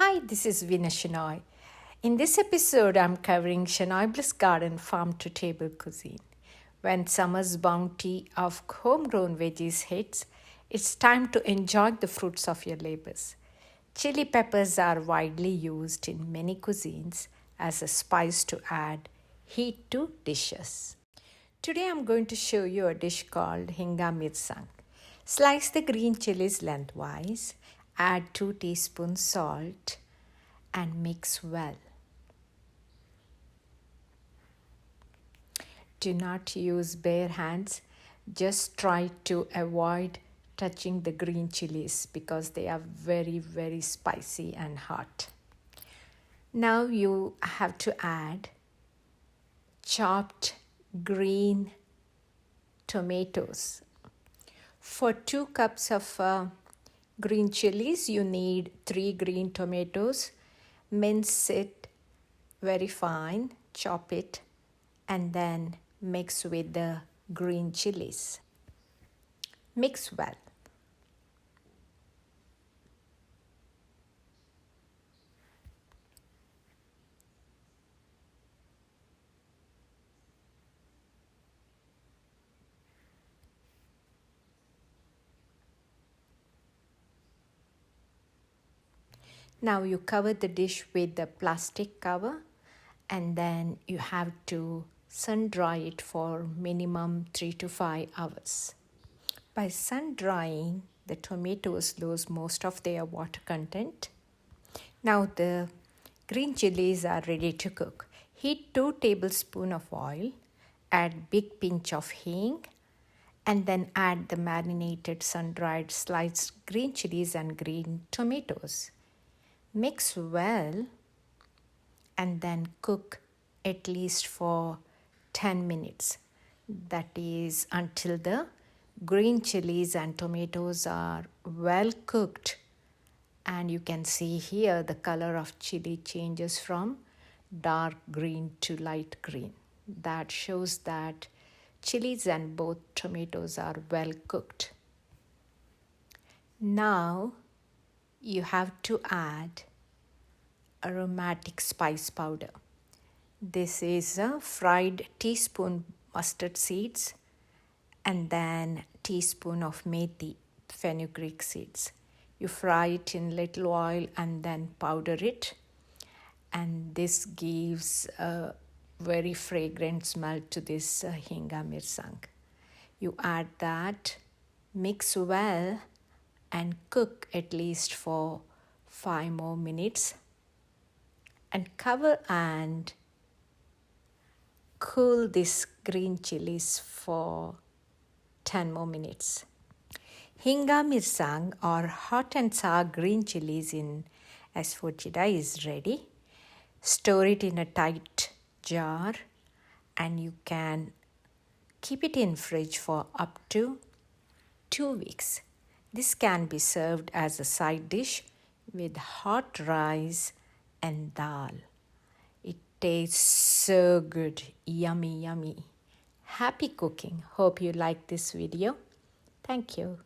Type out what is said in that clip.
Hi, this is Shenoy. In this episode, I'm covering Shenoy Bliss Garden Farm to Table Cuisine. When summer's bounty of homegrown veggies hits, it's time to enjoy the fruits of your labors. Chili peppers are widely used in many cuisines as a spice to add heat to dishes. Today I'm going to show you a dish called Hinga mirsaang. Slice the green chilies lengthwise, add 2 teaspoons salt and mix well. Do not use bare hands, just try to avoid touching the green chilies because they are very spicy and hot. Now you have to add chopped green tomatoes. For 2 cups of green chilies, you need 3 green tomatoes. Mince it very fine, chop it, and then mix with the green chilies. Mix well. Now you cover the dish with the plastic cover and then you have to sun dry it for minimum 3 to 5 hours. By sun drying, the tomatoes lose most of their water content. Now the green chilies are ready to cook. Heat 2 tablespoons of oil, add big pinch of hing, and then add the marinated sun-dried sliced green chilies and green tomatoes. Mix well and then cook at least for 10 minutes. That is until the green chilies and tomatoes are well cooked. And you can see here the color of chili changes from dark green to light green. That shows that chilies and both tomatoes are well cooked. Now you have to add aromatic spice powder. This is a fried teaspoon mustard seeds and then teaspoon of methi, fenugreek seeds. You fry it in little oil and then powder it, and this gives a very fragrant smell to this Hinga mirsaang. You add that, mix well and cook at least for 5 more minutes and cover and cool this green chilies for 10 more minutes. Hinga mirsaang or hot and sour green chilies in asafoetida is ready. Store it in a tight jar and you can keep it in fridge for up to 2 weeks. This can be served as a side dish with hot rice and dal. It tastes so good, yummy. Happy cooking. Hope you like this video. Thank you.